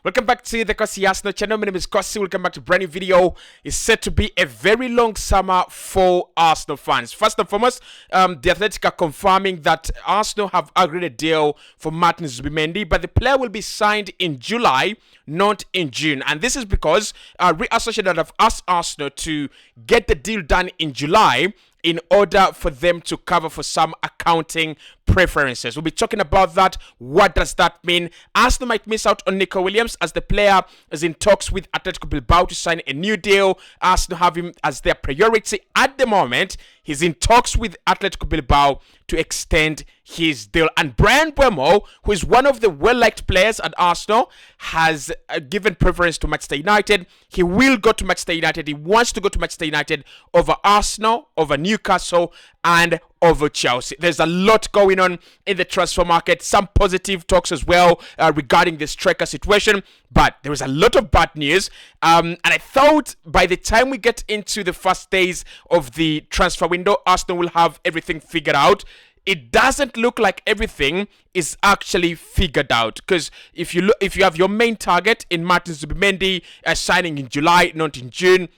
Welcome back to the Cossy channel. My name is Cossy. Welcome back to a brand new video. It's set to be a very long summer for Arsenal fans. First and foremost, the Athletic are confirming that Arsenal have agreed a deal for Martin Zubimendi, but the player will be signed in July, not in June. And this is because Real Sociedad have asked Arsenal to get the deal done in July in order for them to cover for some accounting preferences. We'll be talking about that. What does that mean? Arsenal might miss out on Nico Williams as the player is in talks with Atletico Bilbao to sign a new deal. Arsenal have him as their priority at the moment. He's in talks with Atletico Bilbao to extend his deal. And Mbuemo, who is one of the well-liked players at Arsenal, has given preference to Manchester United. He will go to Manchester United. He wants to go to Manchester United over Arsenal, over Newcastle, and over Chelsea. There's a lot going on in the transfer market. Some positive talks as well regarding the striker situation, but there is a lot of bad news. And I thought by the time we get into the first days of the transfer window, Arsenal will have everything figured out. It doesn't look like everything is actually figured out, because if you have your main target in Martin Zubimendi signing in July, not in June.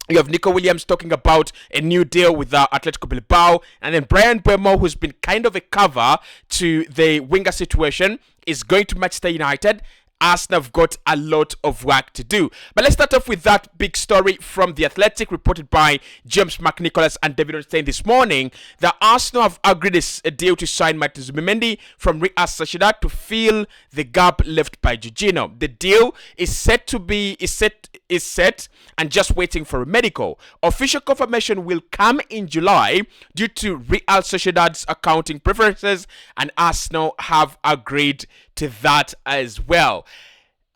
You have Nico Williams talking about a new deal with Atletico Bilbao. And then Mbuemo, who's been kind of a cover to the winger situation, is going to Manchester United. Arsenal have got a lot of work to do. But let's start off with that big story from The Athletic, reported by James McNicholas and David Stein this morning, that Arsenal have agreed a deal to sign Martin Zubimendi from Real Sociedad to fill the gap left by Jorginho. The deal is set and just waiting for a medical. Official confirmation will come in July due to Real Sociedad's accounting preferences, and Arsenal have agreed to that as well.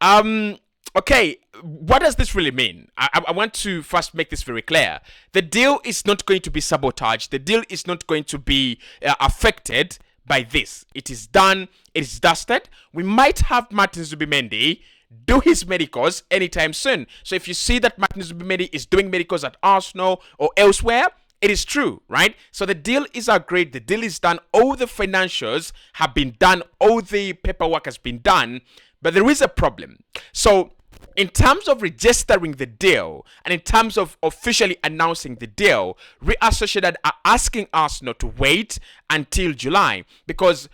Okay, what does this really mean? I want to first make this very clear. The deal is not going to be sabotaged. The deal is not going to be affected by this. It is done. It is dusted. We might have Martin Zubimendi do his medicals anytime soon. So if you see that Martin Zubimendi is doing medicals at Arsenal or elsewhere, it is true, right? So the deal is agreed. The deal is done. All the financials have been done. All the paperwork has been done. But there is a problem. So in terms of registering the deal and in terms of officially announcing the deal, Real Sociedad are asking Arsenal to wait until July, because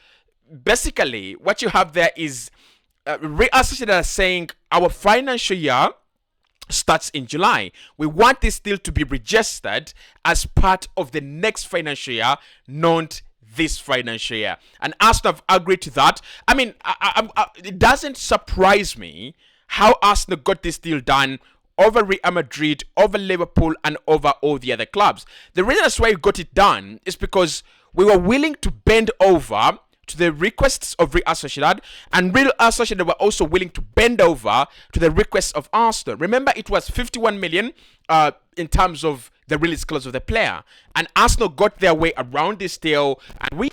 basically what you have there is Real Sociedad are saying our financial year starts in July. We want this deal to be registered as part of the next financial year, not this financial year. And Arsenal have agreed to that. I mean, it doesn't surprise me how Arsenal got this deal done over Real Madrid, over Liverpool, and over all the other clubs. The reason that's why we got it done is because we were willing to bend over to the requests of Real Sociedad, and Real Sociedad were also willing to bend over to the requests of Arsenal. Remember, it was 51 million in terms of the release clause of the player, and Arsenal got their way around this deal, and we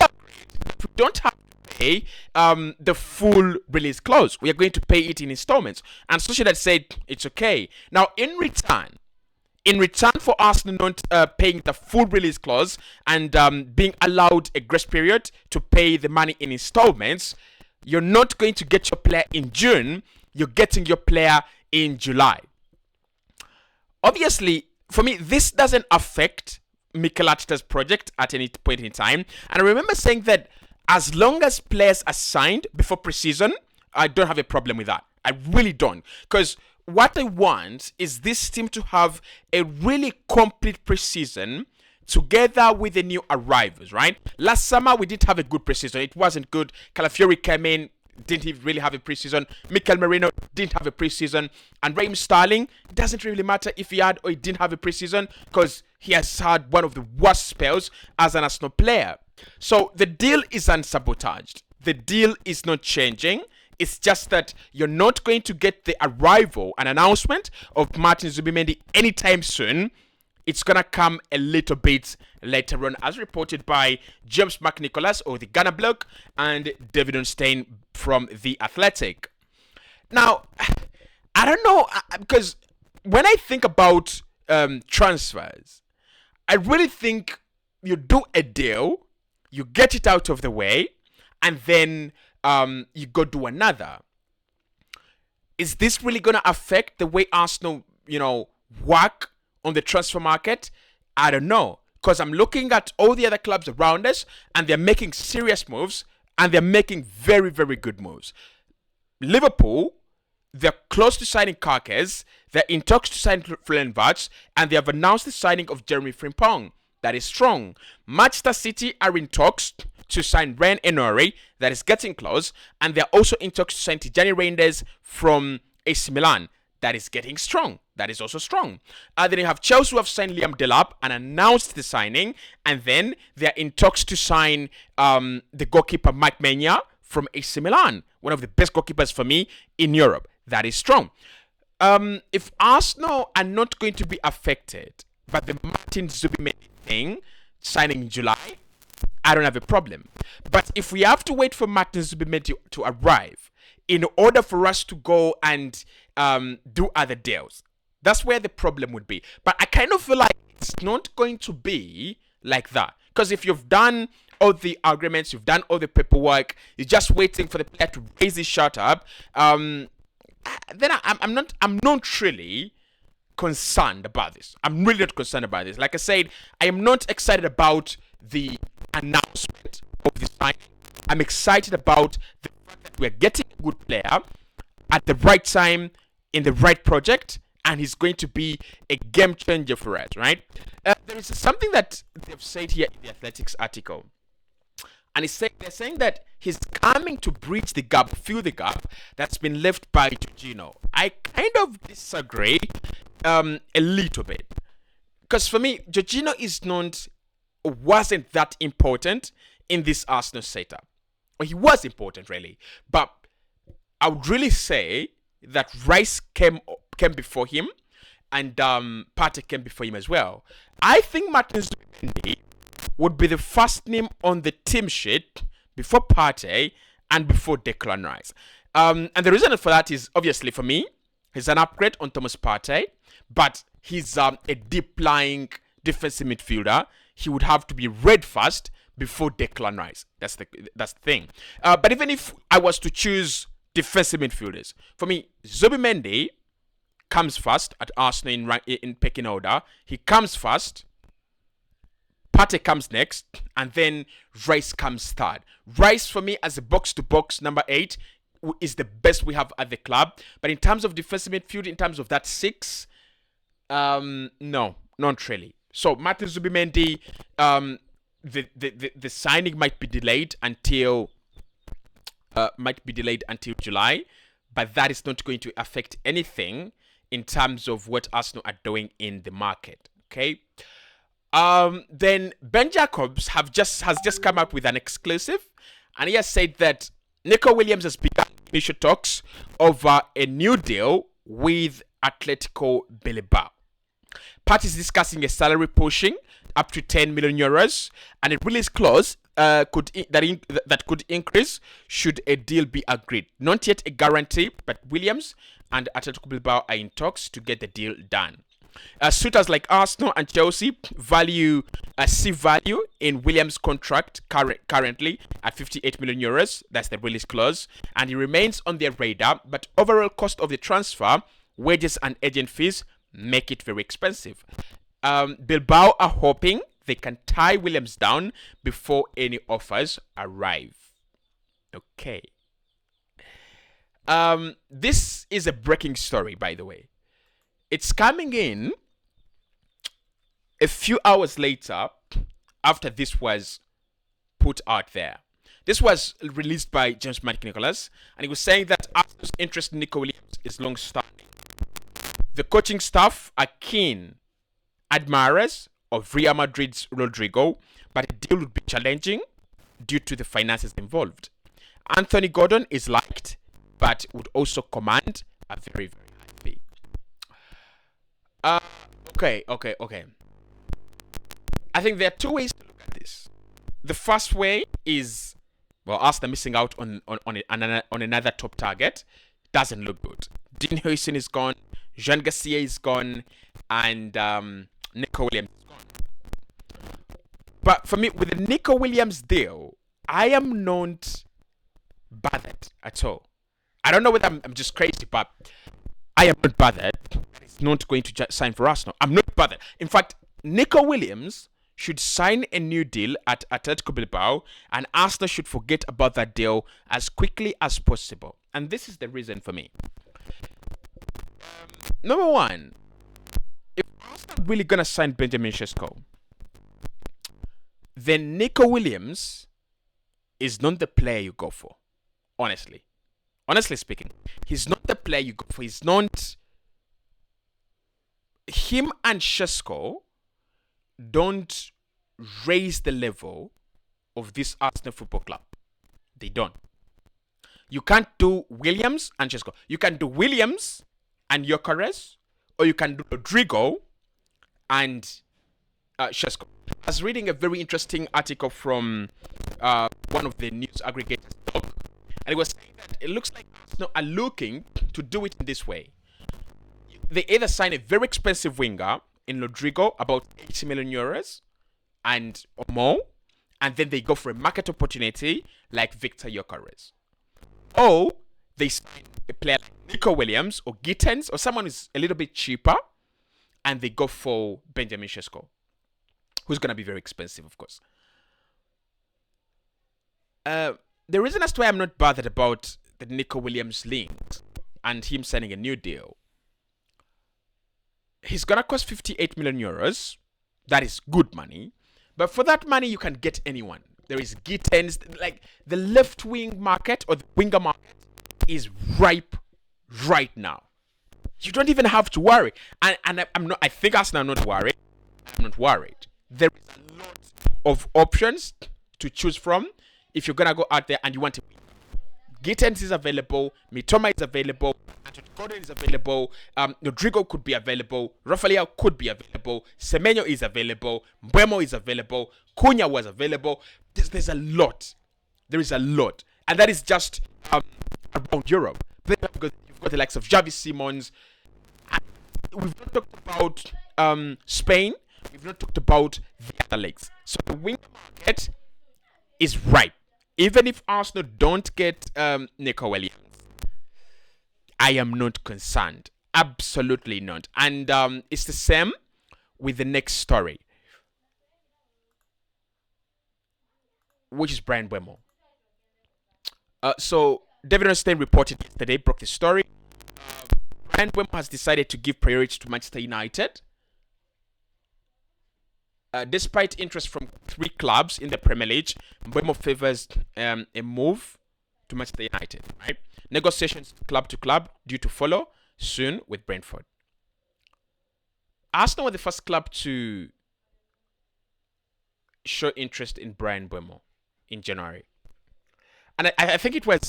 don't have to pay the full release clause. We are going to pay it in installments, and Sociedad said it's okay. Now, in return for Arsenal not paying the full release clause and being allowed a grace period to pay the money in installments, you're not going to get your player in June. You're getting your player in July. Obviously, for me, this doesn't affect Mikel Arteta's project at any point in time. And I remember saying that as long as players are signed before preseason, I don't have a problem with that. I really don't. Because what I want is this team to have a really complete preseason together with the new arrivals, right? Last summer, we didn't have a good preseason. It wasn't good. Calafiori came in, didn't really have a preseason. Mikel Merino didn't have a preseason. And Raheem Sterling, it doesn't really matter if he had or he didn't have a preseason, because he has had one of the worst spells as an Arsenal player. So the deal is unsabotaged. The deal is not changing. It's just that you're not going to get the arrival and announcement of Martin Zubimendi anytime soon. It's going to come a little bit later on, as reported by James McNicholas of the Ghana blog and David Stein from The Athletic. Now, I don't know, because when I think about transfers, I really think you do a deal, you get it out of the way, and then you go do another. Is this really going to affect the way Arsenal, work on the transfer market? I don't know. Because I'm looking at all the other clubs around us and they're making serious moves and they're making very, very good moves. Liverpool, they're close to signing Carques. They're in talks to sign Flenvarts, and they have announced the signing of Jeremy Frimpong. That is strong. Manchester City are in talks to sign Ren Enori. That is getting close. And they're also in talks to sign Tijani Reinders from AC Milan. That is getting strong. That is also strong. Then you have Chelsea who have signed Liam Delap and announced the signing. And then they're in talks to sign the goalkeeper Mike Maignan from AC Milan. One of the best goalkeepers for me in Europe. That is strong. If Arsenal are not going to be affected by the Martin Zubimendi thing, signing in July, I don't have a problem. But if we have to wait for Martin Zubimendi to arrive in order for us to go and do other deals, that's where the problem would be. But I kind of feel like it's not going to be like that. Because if you've done all the agreements, you've done all the paperwork, you're just waiting for the player to raise his shot up, then I'm not really concerned about this. I'm really not concerned about this. Like I said, I am not excited about the announcement of the signing. I'm excited about the fact that we're getting a good player at the right time in the right project, and he's going to be a game changer for us, right? There is something that they've said here in the Athletics article. And they're saying that he's coming to bridge the gap, fill the gap that's been left by Jorginho. I kind of disagree a little bit. Because for me, Jorginho wasn't that important in this Arsenal setup. Well, he was important, really. But I would really say that Rice came before him, and Partey came before him as well. I think Martin Zubimendi would be the first name on the team sheet before Partey and before Declan Rice. And the reason for that is, obviously, for me, he's an upgrade on Thomas Partey, but he's a deep-lying defensive midfielder. He would have to be read first before Declan Rice. That's the thing. But even if I was to choose defensive midfielders, for me, Zubimendi comes first at Arsenal in pecking order. He comes first. Partey comes next, and then Rice comes third. Rice, for me, as a box-to-box number 8, is the best we have at the club. But in terms of defensive midfield, in terms of that 6, no, not really. So Martin Zubimendi, the signing might be delayed until July, but that is not going to affect anything in terms of what Arsenal are doing in the market. Okay. Then Ben Jacobs has just come up with an exclusive, and he has said that Nico Williams has begun initial talks over a new deal with Atletico Bilbao. Parties discussing a salary pushing up to 10 million euros, and a release clause that could increase should a deal be agreed. Not yet a guarantee, but Williams and Atletico Bilbao are in talks to get the deal done. Suitors like Arsenal and Chelsea see value in Williams' contract currently at 58 million euros. That's the release clause, and he remains on their radar. But overall cost of the transfer, wages and agent fees make it very expensive. Bilbao are hoping they can tie Williams down before any offers arrive. Okay. This is a breaking story, by the way. It's coming in a few hours later after this was put out there. This was released by James Nicholas, and he was saying that Arsenal's interest in Nico Williams is long-standing. The coaching staff are keen admirers of Real Madrid's Rodrigo, but the deal would be challenging due to the finances involved. Anthony Gordon is liked, but would also command a very, very high fee. Okay. I think there are two ways to look at this. The first way is, well, Arsenal missing out on another top target. Doesn't look good. Dean Huijsen is gone, Jean Garcia is gone, and Nico Williams is gone. But for me, with the Nico Williams deal, I am not bothered at all. I don't know whether I'm just crazy, but I am not bothered. He's not going to sign for Arsenal. I'm not bothered. In fact, Nico Williams should sign a new deal at Atletico Bilbao, and Arsenal should forget about that deal as quickly as possible. And this is the reason for me. Number one, if Arsenal really gonna sign Benjamin Sesko, then Nico Williams is not the player you go for. Honestly speaking, he's not the player you go for. He's not. Him and Sesko don't raise the level of this Arsenal Football Club. They don't. You can't do Williams and Sesko. You can do Williams and Gyökeres, or you can do Rodrigo and Sesko. I was reading a very interesting article from one of the news aggregators, and it was saying that it looks like Arsenal are looking to do it in this way. They either sign a very expensive winger in Rodrigo, about 80 million euros and or more, and then they go for a market opportunity like Victor Gyökeres. Or they sign a player like Nico Williams or Gittens or someone who's a little bit cheaper, and they go for Benjamin Sesko, who's going to be very expensive, of course. The reason as to why I'm not bothered about the Nico Williams link and him signing a new deal, he's going to cost 58 million euros. That is good money. But for that money, you can get anyone. There is Gittens. Like, the left wing market or the winger market is ripe right now. You don't even have to worry. And I'm not. I think Arsenal are not worried. I'm not worried. There is a lot of options to choose from if you're gonna go out there and you want to win. Gittens is available. Mitoma is available. Anthony Gordon is available. Rodrigo could be available. Rafael could be available. Semenyo is available. Mbuemo is available. Cunha was available. There's a lot. There is a lot, and that is just around Europe. Then you've got the likes of Javi Simons. We've not talked about Spain. We've not talked about the other leagues. So the winger market is ripe. Even if Arsenal don't get Nico Williams, I am not concerned. Absolutely not. And it's the same with the next story, which is Brian Mbuemo. So David Ornstein reported yesterday, broke the story. Brian Mbuemo has decided to give priority to Manchester United. Despite interest from 3 clubs in the Premier League, Mbuemo favors a move to Manchester United. Right? Negotiations club to club due to follow soon with Brentford. Arsenal were the first club to show interest in Brian Mbuemo in January. And I think it was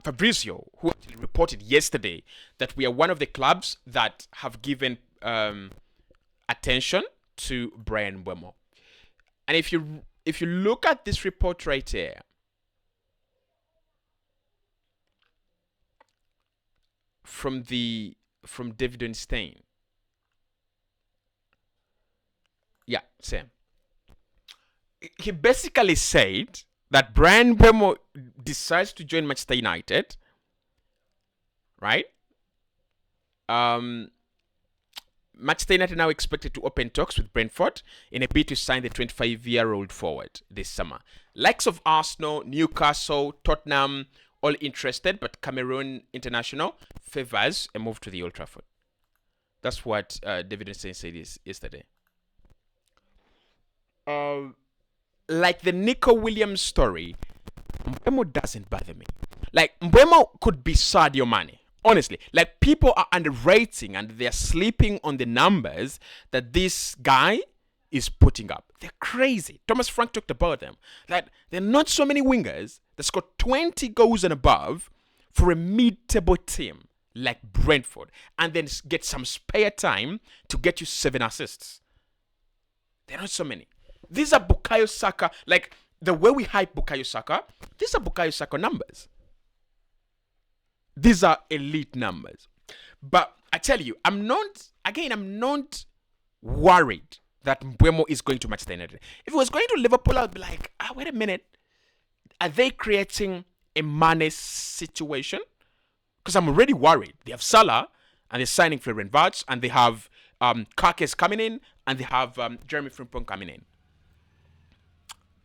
Fabrizio who actually reported yesterday that we are one of the clubs that have given attention to Brian Mbuemo. And if you look at this report right here, from David Ornstein. Yeah, same. He basically said that Brian Mbuemo decides to join Manchester United, right? Manchester United now expected to open talks with Brentford in a bid to sign the 25-year-old forward this summer. Likes of Arsenal, Newcastle, Tottenham, all interested, but Cameroon International favors a move to the Old Trafford. That's what David Ornstein said yesterday. Like the Nico Williams story, Mbuemo doesn't bother me. Like, Mbuemo could be Sadio Mane. Honestly, like, people are underrating and they're sleeping on the numbers that this guy is putting up. They're crazy. Thomas Frank talked about them. Like, there are not so many wingers that score 20 goals and above for a mid-table team like Brentford and then get some spare time to get you 7 assists. There are not so many. These are Bukayo Saka. Like, the way we hype Bukayo Saka, these are Bukayo Saka numbers. These are elite numbers. But I tell you, I'm not worried that Mbuemo is going to Manchester United. If he was going to Liverpool, I'd be like, wait a minute. Are they creating a Mane situation? Because I'm already worried. They have Salah, and they're signing Florian Wirtz, and they have Karkes coming in, and they have Jeremy Frimpong coming in.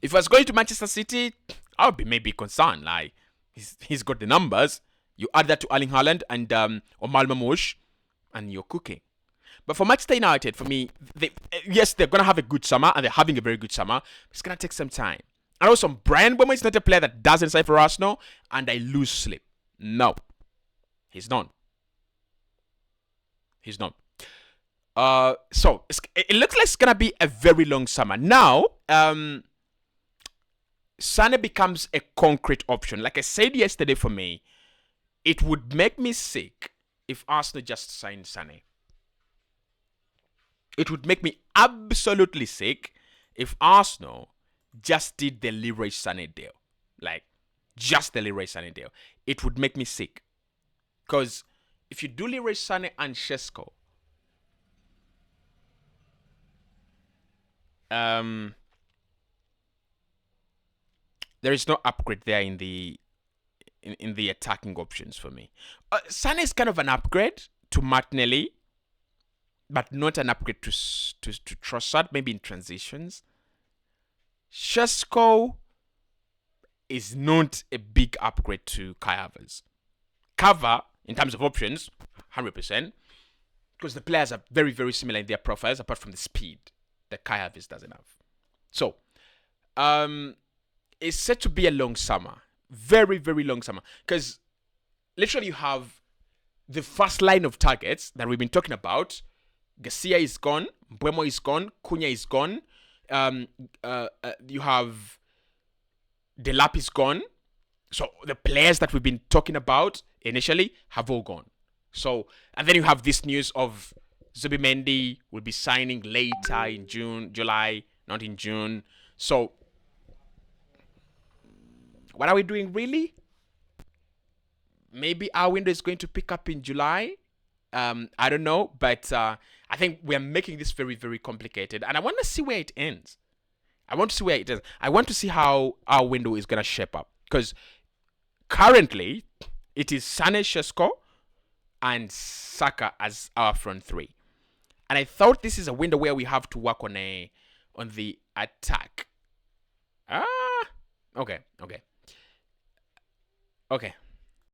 If I was going to Manchester City, I would be maybe concerned. Like, he's got the numbers. You add that to Erling Haaland and Omar Mamouche, and you're cooking. But for Manchester United, for me, yes, they're going to have a good summer, and they're having a very good summer. But it's going to take some time. And also, Mbuemo is not a player that doesn't sign for Arsenal, and I lose sleep. No. He's not. He's not. So, it looks like it's going to be a very long summer. Now, Sané becomes a concrete option. Like I said yesterday, for me, it would make me sick if Arsenal just signed Sané. It would make me absolutely sick if Arsenal just did the Leroy Sané deal. Like, just the Leroy Sané deal. It would make me sick. Because if you do Leroy Sané and Šeško, there is no upgrade there in the attacking options for me. Sané is kind of an upgrade to Martinelli, but not an upgrade to Trossard, maybe in transitions. Šeško is not a big upgrade to Kai Havertz. Cover, in terms of options, 100%, because the players are very, very similar in their profiles, apart from the speed that Kai Havertz doesn't have. So, it's set to be a long summer. Very, very long summer. Because literally you have the first line of targets that we've been talking about. Garcia is gone. Mbuemo is gone. Cunha is gone. You have Delap is gone. So the players that we've been talking about initially have all gone. So, and then you have this news of Zubimendi will be signing later in July, not in June. So, what are we doing really? Maybe our window is going to pick up in July. I don't know, but I think we're making this very, very complicated. And I want to see where it ends. I want to see how our window is going to shape up. Because currently, it is Sané, Šeško, and Saka as our front three. And I thought this is a window where we have to work on the attack. Okay.